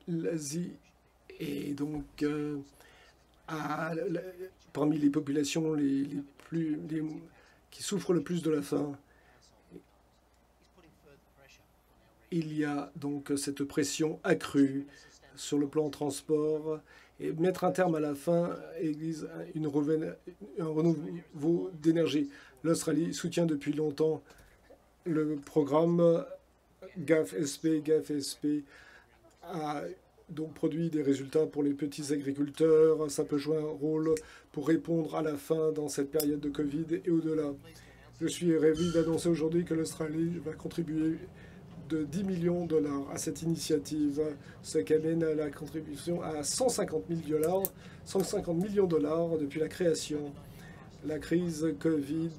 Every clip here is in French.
L'Asie est donc parmi les populations qui souffrent le plus de la faim. Il y a donc cette pression accrue sur le plan transport et mettre un terme à la faim exige un renouveau d'énergie. L'Australie soutient depuis longtemps le programme GAFSP. GAFSP a donc produit des résultats pour les petits agriculteurs. Ça peut jouer un rôle pour répondre à la faim dans cette période de Covid et au-delà. Je suis ravi d'annoncer aujourd'hui que l'Australie va contribuer de 10 millions de dollars à cette initiative, ce qui amène la contribution à 150 millions de dollars depuis la création. La crise Covid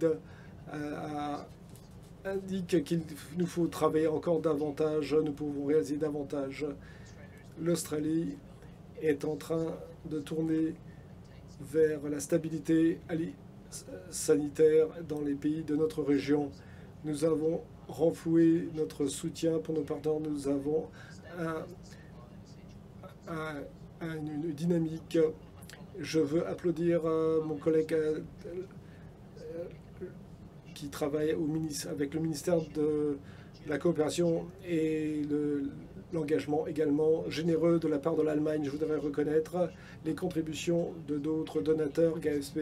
indique qu'il nous faut travailler encore davantage, nous pouvons réaliser davantage. L'Australie est en train de tourner vers la stabilité sanitaire dans les pays de notre région. Nous avons renfloué notre soutien pour nos partenaires. Nous avons une dynamique. Je veux applaudir mon collègue qui travaille avec le ministère de la coopération et l'engagement également généreux de la part de l'Allemagne. Je voudrais reconnaître les contributions de d'autres donateurs GAFSP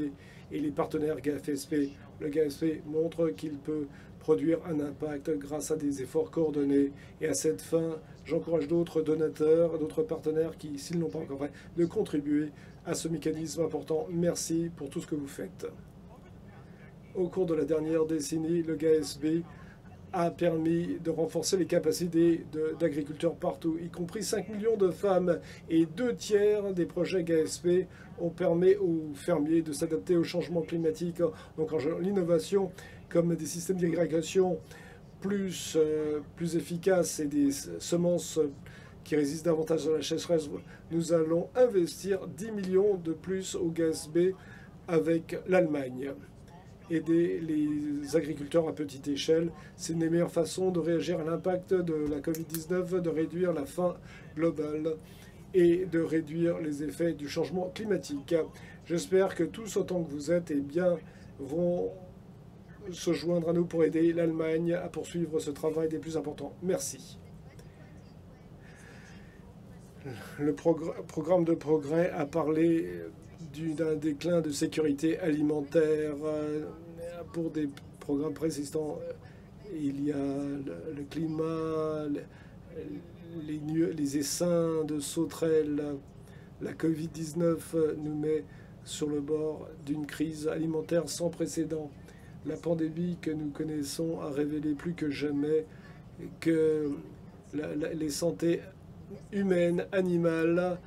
et les partenaires GAFSP. Le GAFSP montre qu'il peut produire un impact grâce à des efforts coordonnés. Et à cette fin, j'encourage d'autres donateurs, d'autres partenaires qui, s'ils n'ont pas encore fait, de contribuer à ce mécanisme important. Merci pour tout ce que vous faites. Au cours de la dernière décennie, le GAFSP a permis de renforcer les capacités d'agriculteurs partout, y compris 5 millions de femmes. Et 2 tiers des projets GAFSP ont permis aux fermiers de s'adapter au changement climatique. Donc l'innovation, comme des systèmes d'irrigation plus efficaces et des semences qui résistent davantage à la sécheresse, nous allons investir 10 millions de plus au GAFSP avec l'Allemagne. Aider les agriculteurs à petite échelle, c'est une des meilleures façons de réagir à l'impact de la Covid-19, de réduire la faim globale et de réduire les effets du changement climatique. J'espère que tous autant que vous êtes, vont se joindre à nous pour aider l'Allemagne à poursuivre ce travail des plus importants. Merci. Le programme de progrès a parlé d'un déclin de sécurité alimentaire pour des programmes préexistants. Il y a le climat, les essaims de sauterelles. La Covid-19 nous met sur le bord d'une crise alimentaire sans précédent. La pandémie que nous connaissons a révélé plus que jamais que les santé humaine, animale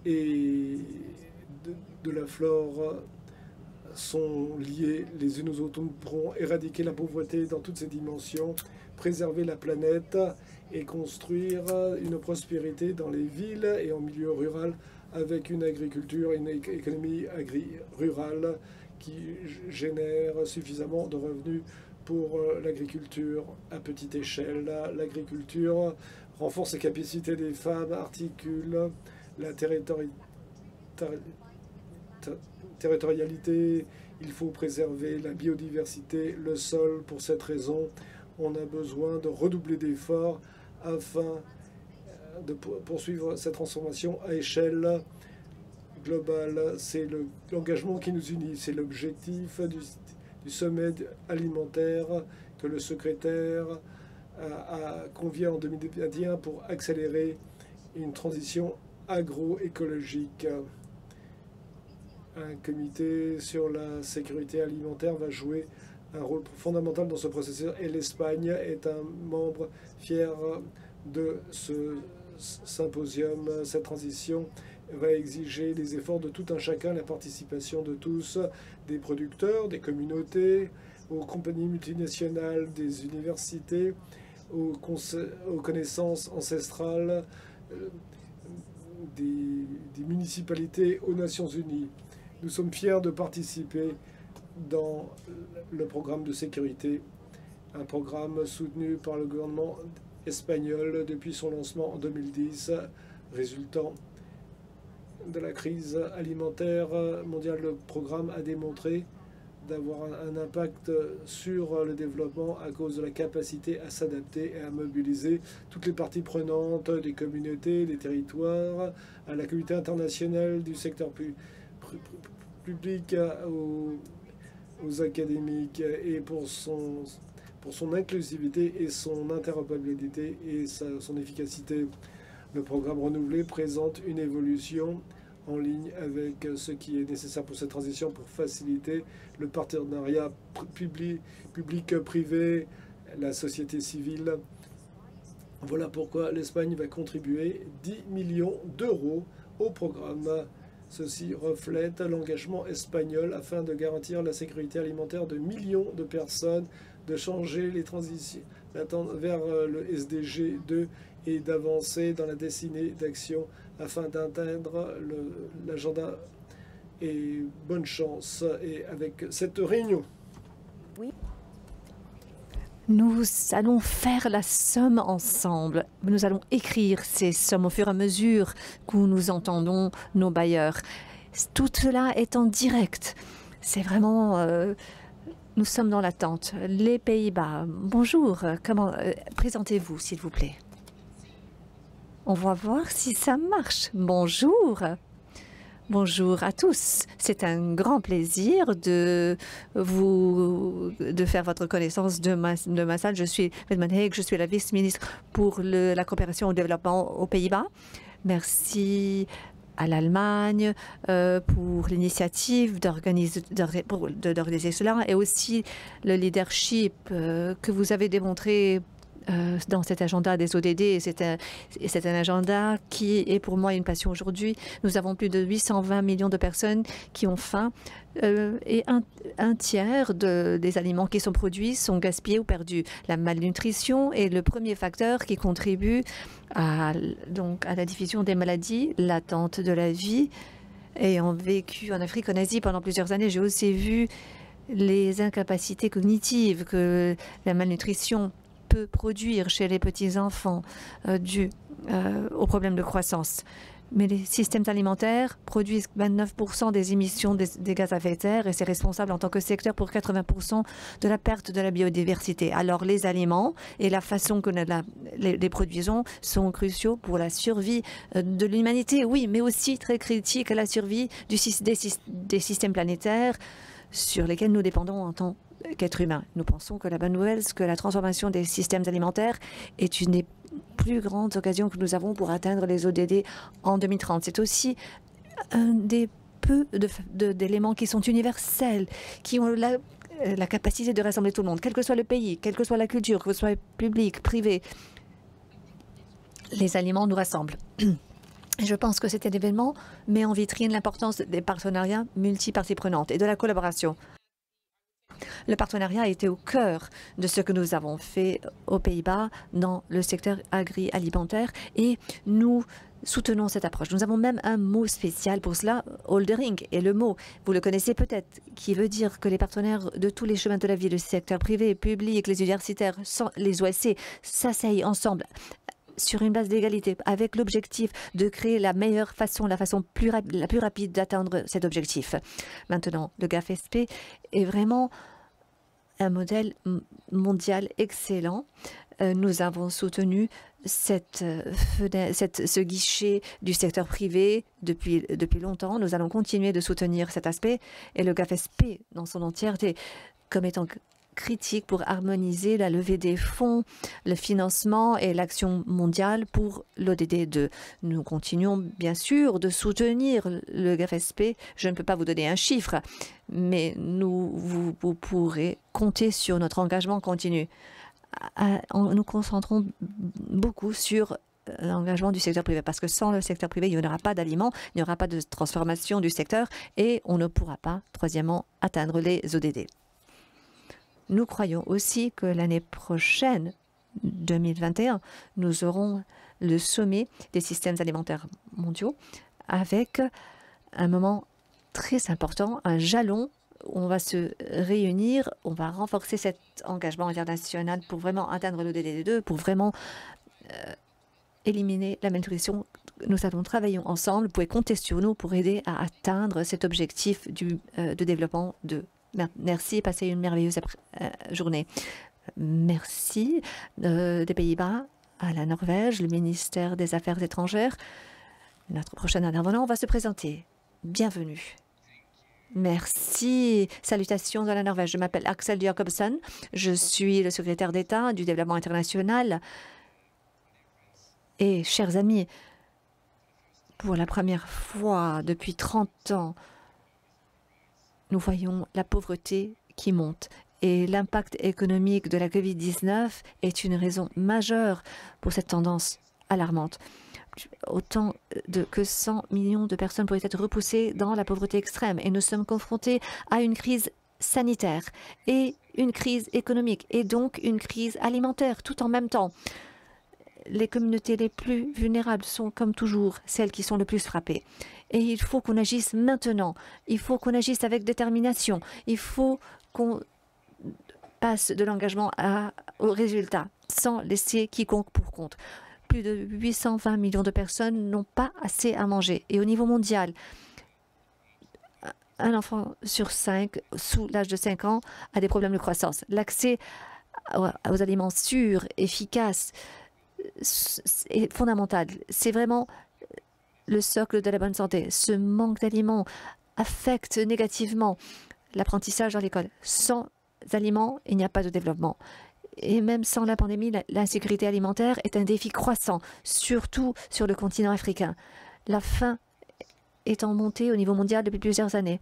et de la flore sont liées les unes aux autres. Nous pourrons éradiquer la pauvreté dans toutes ses dimensions, préserver la planète et construire une prospérité dans les villes et en milieu rural avec une agriculture, une économie rurale qui génère suffisamment de revenus pour l'agriculture à petite échelle. L'agriculture renforce les capacités des femmes, articule la territorialité. Il faut préserver la biodiversité, le sol. Pour cette raison, on a besoin de redoubler d'efforts afin de poursuivre cette transformation à échelle globale. C'est l'engagement qui nous unit, c'est l'objectif du sommet alimentaire que le secrétaire a convié en 2021 pour accélérer une transition agroécologique. Un comité sur la sécurité alimentaire va jouer un rôle fondamental dans ce processus et l'Espagne est un membre fier de ce symposium. Cette transition va exiger des efforts de tout un chacun, la participation de tous, des producteurs, des communautés, aux compagnies multinationales, des universités, aux connaissances ancestrales, des municipalités, aux Nations Unies. Nous sommes fiers de participer dans le programme de sécurité, un programme soutenu par le gouvernement espagnol depuis son lancement en 2010 résultant de la crise alimentaire mondiale. Le programme a démontré d'avoir un impact sur le développement à cause de la capacité à s'adapter et à mobiliser toutes les parties prenantes, des communautés, des territoires, à la communauté internationale, du secteur public, aux académiques, et pour son inclusivité et son interopérabilité et son efficacité. Le programme renouvelé présente une évolution en ligne avec ce qui est nécessaire pour cette transition, pour faciliter le partenariat public-privé, la société civile. Voilà pourquoi l'Espagne va contribuer 10 millions d'euros au programme. Ceci reflète l'engagement espagnol afin de garantir la sécurité alimentaire de millions de personnes, de changer les transitions vers le SDG 2 et d'avancer dans la destinée d'action afin d'atteindre l'agenda. Et bonne chance et avec cette réunion. Oui. Nous allons faire la somme ensemble. Nous allons écrire ces sommes au fur et à mesure que nous entendons nos bailleurs. Tout cela est en direct. C'est vraiment... nous sommes dans l'attente. Les Pays-Bas, bonjour. Présentez-vous, s'il vous plaît. On va voir si ça marche. Bonjour. Bonjour à tous. C'est un grand plaisir de faire votre connaissance de ma salle. Je suis Edmund Haig, je suis la vice-ministre pour la coopération au développement aux Pays-Bas. Merci à l'Allemagne pour l'initiative d'organiser cela et aussi le leadership que vous avez démontré dans cet agenda des ODD. C'est un agenda qui est pour moi une passion aujourd'hui. Nous avons plus de 820 millions de personnes qui ont faim et un tiers des aliments qui sont produits sont gaspillés ou perdus. La malnutrition est le premier facteur qui contribue à la diffusion des maladies, l'attente de la vie. Ayant vécu en Afrique, en Asie pendant plusieurs années, j'ai aussi vu les incapacités cognitives que la malnutrition peut produire chez les petits-enfants dû aux problèmes de croissance. Mais les systèmes alimentaires produisent 29% des émissions des gaz à effet de serre et c'est responsable en tant que secteur pour 80% de la perte de la biodiversité. Alors les aliments et la façon que nous les produisons sont cruciaux pour la survie de l'humanité, oui, mais aussi très critiques à la survie des systèmes planétaires sur lesquels nous dépendons en tant qu'être humain. Nous pensons que la bonne nouvelle, c'est que la transformation des systèmes alimentaires est une des plus grandes occasions que nous avons pour atteindre les ODD en 2030. C'est aussi un des peu d'éléments qui sont universels, qui ont la capacité de rassembler tout le monde, quel que soit le pays, quelle que soit la culture, que ce soit public, privé. Les aliments nous rassemblent. Je pense que cet événement met en vitrine l'importance des partenariats multiparties prenantes et de la collaboration. Le partenariat a été au cœur de ce que nous avons fait aux Pays-Bas dans le secteur agroalimentaire et nous soutenons cette approche. Nous avons même un mot spécial pour cela, Holdering. Et le mot, vous le connaissez peut-être, qui veut dire que les partenaires de tous les chemins de la vie, le secteur privé, public, les universitaires, les OSC, s'asseyent ensemble sur une base d'égalité, avec l'objectif de créer la meilleure façon, la plus rapide d'atteindre cet objectif. Maintenant, le GAFSP est vraiment un modèle mondial excellent. Nous avons soutenu ce guichet du secteur privé depuis longtemps. Nous allons continuer de soutenir cet aspect et le GAFSP dans son entièreté comme étant critique pour harmoniser la levée des fonds, le financement et l'action mondiale pour l'ODD 2. Nous continuons bien sûr de soutenir le GAFSP. Je ne peux pas vous donner un chiffre, mais vous pourrez compter sur notre engagement continu. Nous concentrons beaucoup sur l'engagement du secteur privé, parce que sans le secteur privé, il n'y aura pas d'aliments, il n'y aura pas de transformation du secteur et on ne pourra pas, troisièmement, atteindre les ODD. Nous croyons aussi que l'année prochaine, 2021, nous aurons le sommet des systèmes alimentaires mondiaux avec un moment très important, un jalon où on va se réunir, on va renforcer cet engagement international pour vraiment atteindre l'ODD 2, pour vraiment éliminer la malnutrition nous allons travailler ensemble. Vous pouvez compter sur nous pour aider à atteindre cet objectif de développement de. Merci et passez une merveilleuse journée. Merci des Pays-Bas à la Norvège, le ministère des Affaires étrangères. Notre prochain intervenant va se présenter. Bienvenue. Merci. Salutations de la Norvège. Je m'appelle Axel Jacobsen. Je suis le secrétaire d'État du développement international. Et chers amis, pour la première fois depuis 30 ans, nous voyons la pauvreté qui monte. Et l'impact économique de la COVID-19 est une raison majeure pour cette tendance alarmante. Autant que 100 millions de personnes pourraient être repoussées dans la pauvreté extrême. Et nous sommes confrontés à une crise sanitaire et une crise économique et donc une crise alimentaire tout en même temps. Les communautés les plus vulnérables sont comme toujours celles qui sont le plus frappées. Et il faut qu'on agisse maintenant. Il faut qu'on agisse avec détermination. Il faut qu'on passe de l'engagement au résultat sans laisser quiconque pour compte. Plus de 820 millions de personnes n'ont pas assez à manger. Et au niveau mondial, un enfant sur 5 sous l'âge de 5 ans a des problèmes de croissance. L'accès aux aliments sûrs, efficaces, est fondamental. C'est vraiment le socle de la bonne santé. Ce manque d'aliments affecte négativement l'apprentissage dans l'école. Sans aliments, il n'y a pas de développement. Et même sans la pandémie, l'insécurité alimentaire est un défi croissant, surtout sur le continent africain. La faim est en montée au niveau mondial depuis plusieurs années.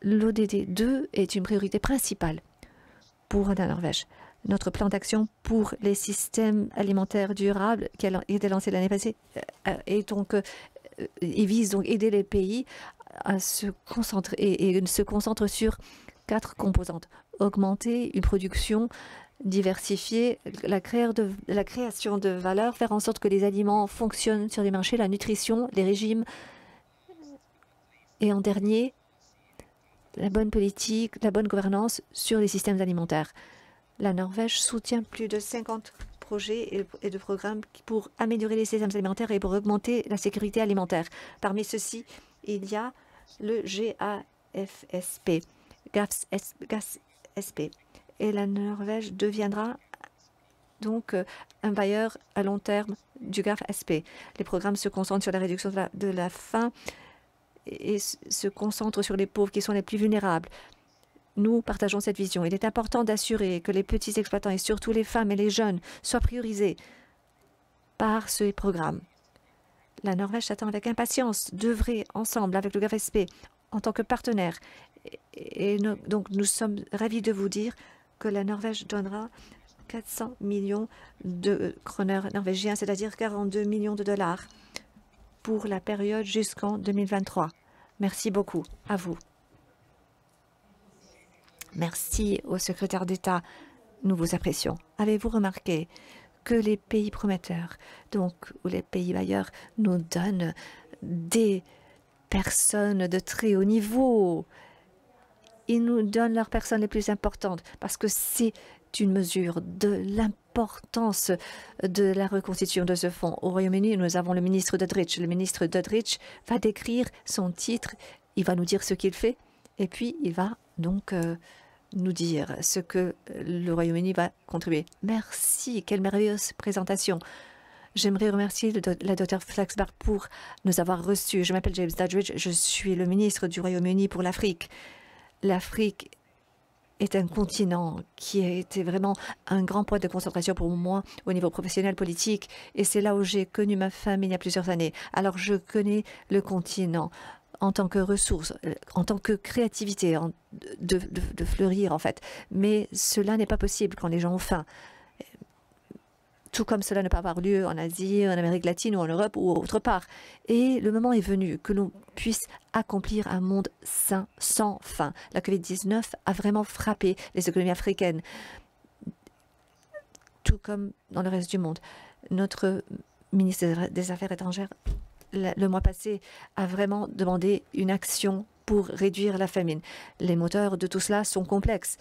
L'ODD 2 est une priorité principale pour la Norvège. Notre plan d'action pour les systèmes alimentaires durables qui a été lancé l'année passée il vise donc aider les pays à se concentrer et se concentre sur 4 composantes. Augmenter une production diversifiée, la création de valeur, faire en sorte que les aliments fonctionnent sur les marchés, la nutrition, les régimes. Et en dernier, la bonne politique, la bonne gouvernance sur les systèmes alimentaires. La Norvège soutient plus de 50 projets et de programmes pour améliorer les systèmes alimentaires et pour augmenter la sécurité alimentaire. Parmi ceux-ci, il y a le GAFSP. Et la Norvège deviendra donc un bailleur à long terme du GAFSP. Les programmes se concentrent sur la réduction de la faim et se concentrent sur les pauvres qui sont les plus vulnérables. Nous partageons cette vision. Il est important d'assurer que les petits exploitants et surtout les femmes et les jeunes soient priorisés par ce programme. La Norvège s'attend avec impatience d'œuvrer ensemble avec le GAFSP en tant que partenaire. Donc nous sommes ravis de vous dire que la Norvège donnera 400 millions de kroner norvégiens, c'est-à-dire 42 millions de dollars pour la période jusqu'en 2023. Merci beaucoup. À vous. Merci au secrétaire d'État. Nous vous apprécions. Avez-vous remarqué que les pays prometteurs, donc ou les pays bailleurs, nous donnent des personnes de très haut niveau? Ils nous donnent leurs personnes les plus importantes parce que c'est une mesure de l'importance de la reconstitution de ce fonds. Au Royaume-Uni, nous avons le ministre Doddridge. Le ministre Doddridge va décrire son titre, il va nous dire ce qu'il fait et puis il va donc nous dire ce que le Royaume-Uni va contribuer. Merci, quelle merveilleuse présentation. J'aimerais remercier la Dr Flaxbart pour nous avoir reçus. Je m'appelle James Doddridge, je suis le ministre du Royaume-Uni pour l'Afrique. L'Afrique est un continent qui a été vraiment un grand point de concentration pour moi au niveau professionnel, politique. Et c'est là où j'ai connu ma femme il y a plusieurs années. Alors je connais le continent en tant que ressource, en tant que créativité, de fleurir en fait. Mais cela n'est pas possible quand les gens ont faim. Tout comme cela ne peut pas avoir lieu en Asie, en Amérique latine ou en Europe ou autre part. Et le moment est venu que l'on puisse accomplir un monde sain, sans faim. La COVID-19 a vraiment frappé les économies africaines, tout comme dans le reste du monde. Notre ministre des Affaires étrangères, le mois passé, a vraiment demandé une action pour réduire la famine. Les moteurs de tout cela sont complexes.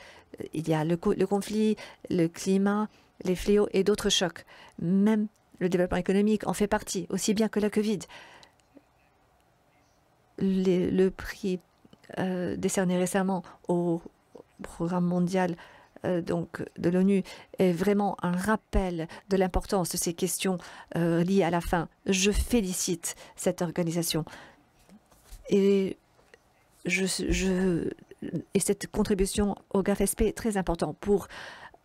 Il y a le conflit, le climat, les fléaux et d'autres chocs. Même Le développement économique en fait partie, aussi bien que la Covid. Le prix décerné récemment au programme mondial de l'ONU est vraiment un rappel de l'importance de ces questions liées à la faim. Je félicite cette organisation et cette contribution au GAFSP est très importante pour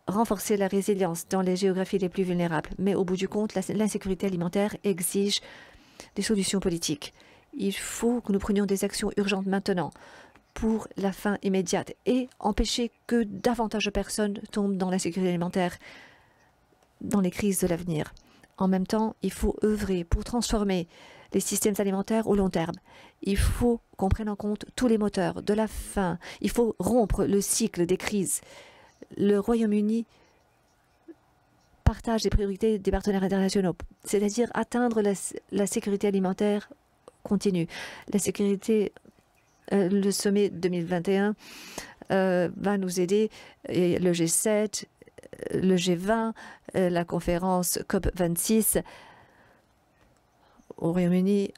renforcer la résilience dans les géographies les plus vulnérables. Mais au bout du compte, l'insécurité alimentaire exige des solutions politiques. Il faut que nous prenions des actions urgentes maintenant pour la faim immédiate et empêcher que davantage de personnes tombent dans l'insécurité alimentaire dans les crises de l'avenir. En même temps, il faut œuvrer pour transformer les systèmes alimentaires au long terme. Il faut qu'on prenne en compte tous les moteurs de la faim. Il faut rompre le cycle des crises. Le Royaume-Uni partage les priorités des partenaires internationaux, c'est-à-dire atteindre la sécurité alimentaire continue. La sécurité, le sommet 2021 va nous aider, et le G7, le G20, la conférence COP26 au Royaume-Uni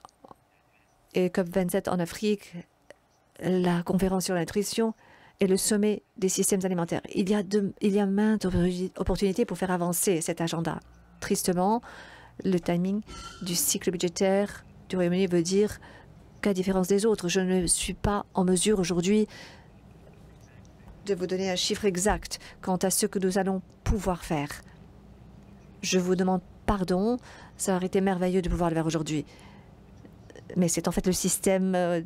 et COP27 en Afrique, la conférence sur la nutrition et le sommet des systèmes alimentaires. Il y a maintes opportunités pour faire avancer cet agenda. Tristement, le timing du cycle budgétaire du Royaume-Uni veut dire qu'à différence des autres, je ne suis pas en mesure aujourd'hui de vous donner un chiffre exact quant à ce que nous allons pouvoir faire. Je vous demande pardon, ça aurait été merveilleux de pouvoir le faire aujourd'hui. Mais c'est en fait le système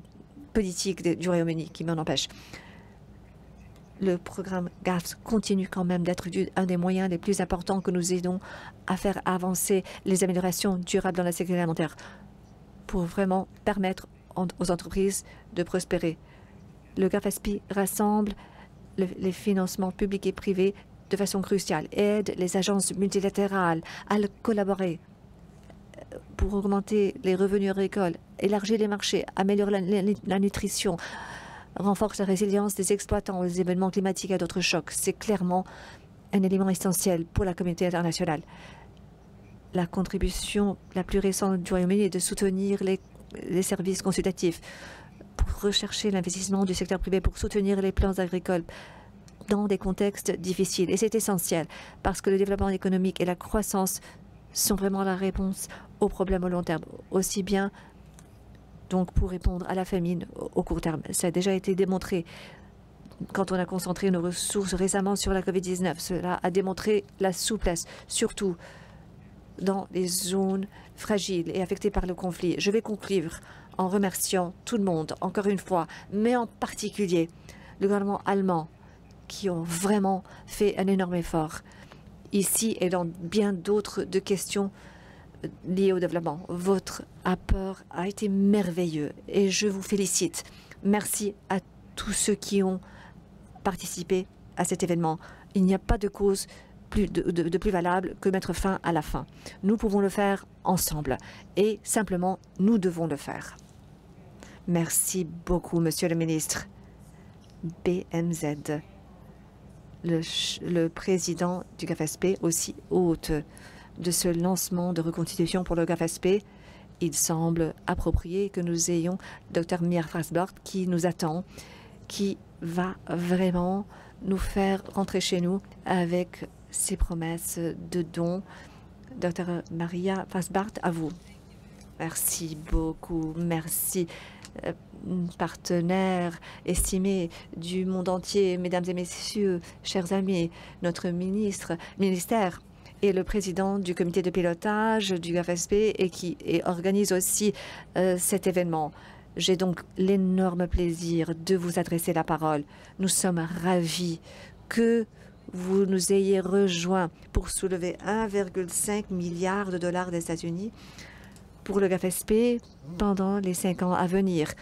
politique du Royaume-Uni qui m'en empêche. Le programme GAFS continue quand même d'être un des moyens les plus importants que nous aidons à faire avancer les améliorations durables dans la sécurité alimentaire pour vraiment permettre aux entreprises de prospérer. Le GAFSP rassemble les financements publics et privés de façon cruciale, aide les agences multilatérales à collaborer pour augmenter les revenus agricoles, élargir les marchés, améliorer la nutrition, renforce la résilience des exploitants aux événements climatiques et à d'autres chocs. C'est clairement un élément essentiel pour la communauté internationale. La contribution la plus récente du Royaume-Uni est de soutenir les services consultatifs pour rechercher l'investissement du secteur privé pour soutenir les plans agricoles dans des contextes difficiles. Et c'est essentiel parce que le développement économique et la croissance sont vraiment la réponse aux problèmes au long terme, aussi bien donc pour répondre à la famine au court terme. Ça a déjà été démontré quand on a concentré nos ressources récemment sur la COVID-19. Cela a démontré la souplesse, surtout dans les zones fragiles et affectées par le conflit. Je vais conclure en remerciant tout le monde, encore une fois, mais en particulier le gouvernement allemand, qui ont vraiment fait un énorme effort ici et dans bien d'autres questions liées au développement. Votre apport a été merveilleux et je vous félicite. Merci à tous ceux qui ont participé à cet événement. Il n'y a pas de cause de plus valable que mettre fin à la faim. Nous pouvons le faire ensemble et simplement nous devons le faire. Merci beaucoup, Monsieur le ministre. BMZ, le président du GAFSP, aussi hôte de ce lancement de reconstitution pour le GAFSP. Il semble approprié que nous ayons Dr Mia Fasbart qui nous attend, qui va vraiment nous faire rentrer chez nous avec ses promesses de dons. Dr Maria Fasbart, à vous. Merci beaucoup. Merci, partenaires estimés du monde entier, mesdames et messieurs, chers amis, notre ministère et le président du comité de pilotage du GAFSP et qui organise aussi cet événement. J'ai donc l'énorme plaisir de vous adresser la parole. Nous sommes ravis que vous nous ayez rejoints pour soulever 1,5 milliard de dollars des États-Unis pour le GAFSP pendant les 5 ans à venir.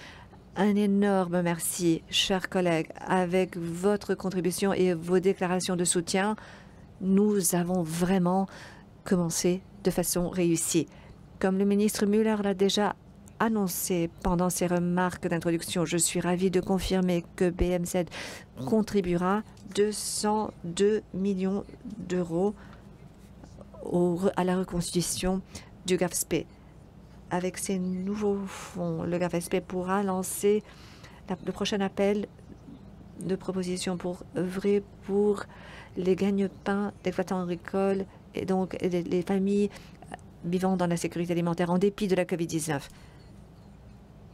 Un énorme merci, chers collègues. Avec votre contribution et vos déclarations de soutien, nous avons vraiment commencé de façon réussie. Comme le ministre Muller l'a déjà annoncé pendant ses remarques d'introduction, je suis ravie de confirmer que BMZ contribuera 202 millions d'euros à la reconstitution du GAFSP. Avec ces nouveaux fonds, le GAFSP pourra lancer le prochain appel de propositions pour œuvrer pour les gagne-pains d'exploitants agricoles et donc les familles vivant dans la sécurité alimentaire en dépit de la COVID-19.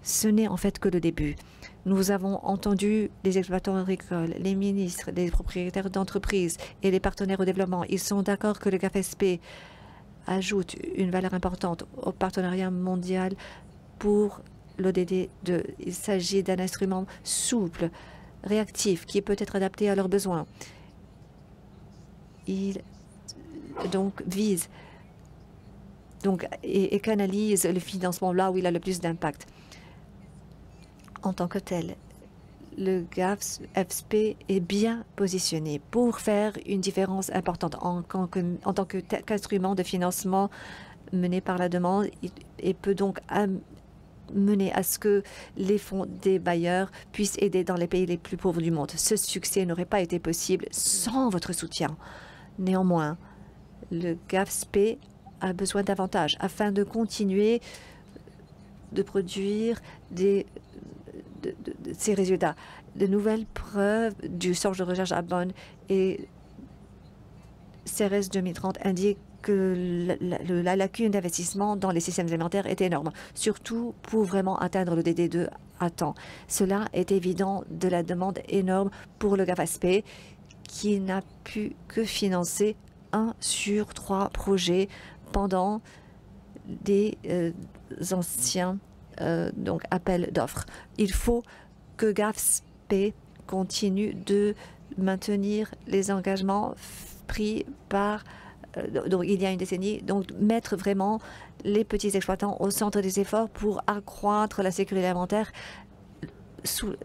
Ce n'est en fait que le début. Nous avons entendu les exploitants agricoles, les ministres, les propriétaires d'entreprises et les partenaires au développement. Ils sont d'accord que le GAFSP ajoute une valeur importante au partenariat mondial pour l'ODD 2. Il s'agit d'un instrument souple, réactif, qui peut être adapté à leurs besoins. Il donc vise et canalise le financement là où il a le plus d'impact. En tant que tel, le GAFSP est bien positionné pour faire une différence importante en tant qu'instrument de financement mené par la demande et peut donc mener à ce que les fonds des bailleurs puissent aider dans les pays les plus pauvres du monde. Ce succès n'aurait pas été possible sans votre soutien. Néanmoins, le GAFSP a besoin davantage afin de continuer de produire ces résultats. De nouvelles preuves du centre de recherche à Bonn et CRS 2030 indiquent que la lacune d'investissement dans les systèmes alimentaires est énorme, surtout pour vraiment atteindre le DD2 à temps. Cela est évident de la demande énorme pour le GAFSP qui n'a pu que financer 1 sur 3 projets pendant des anciens appels d'offres. Il faut que GAFSP continue de maintenir les engagements pris par il y a une décennie, donc mettre vraiment les petits exploitants au centre des efforts pour accroître la sécurité alimentaire,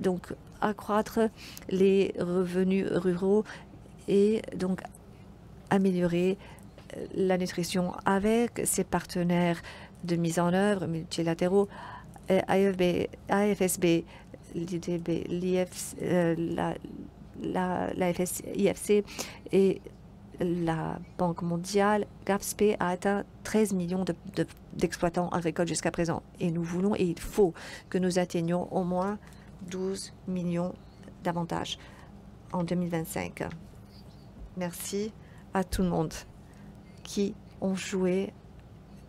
donc accroître les revenus ruraux et donc améliorer la nutrition avec ses partenaires de mise en œuvre multilatéraux, AFSB, l'IDB, l'IFC et la Banque mondiale. GAFSP a atteint 13 millions d'exploitants agricoles jusqu'à présent. Et nous voulons et il faut que nous atteignions au moins 12 millions davantage en 2025. Merci à tout le monde qui ont joué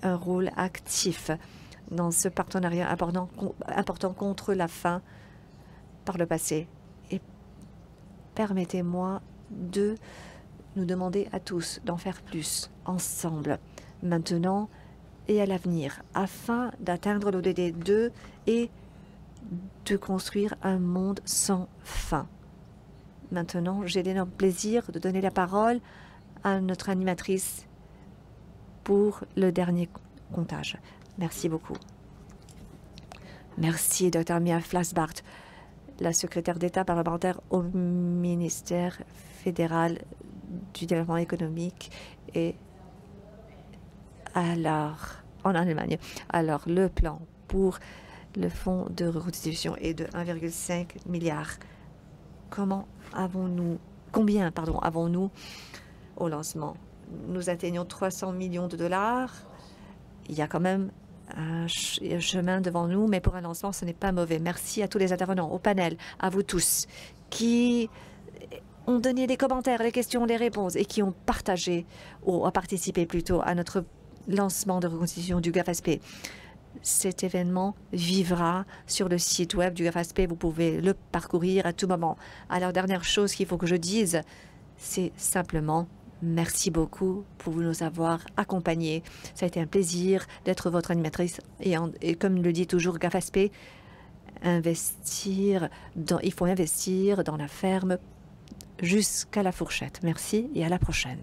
un rôle actif dans ce partenariat important contre la faim par le passé. Et permettez-moi de nous demander à tous d'en faire plus ensemble, maintenant et à l'avenir, afin d'atteindre l'ODD 2 et de construire un monde sans faim. Maintenant, j'ai l'énorme plaisir de donner la parole à notre animatrice pour le dernier comptage. Merci beaucoup. Merci, Dr. Mia Flasbart, la secrétaire d'État parlementaire au ministère fédéral du développement économique et en Allemagne. Alors, le plan pour le fonds de reconstitution est de 1,5 milliard. Combien avons-nous au lancement? Nous atteignons 300 millions de dollars. Il y a quand même un chemin devant nous, mais pour un lancement, ce n'est pas mauvais. Merci à tous les intervenants, au panel, à vous tous, qui ont donné des commentaires, les questions, les réponses, et qui ont partagé, ou participé plutôt, à notre lancement de reconstitution du GAFSP. Cet événement vivra sur le site web du GAFSP. Vous pouvez le parcourir à tout moment. Alors, dernière chose qu'il faut que je dise, c'est simplement merci beaucoup pour nous avoir accompagnés. Ça a été un plaisir d'être votre animatrice. Et comme le dit toujours GAFSP, il faut investir dans la ferme jusqu'à la fourchette. Merci et à la prochaine.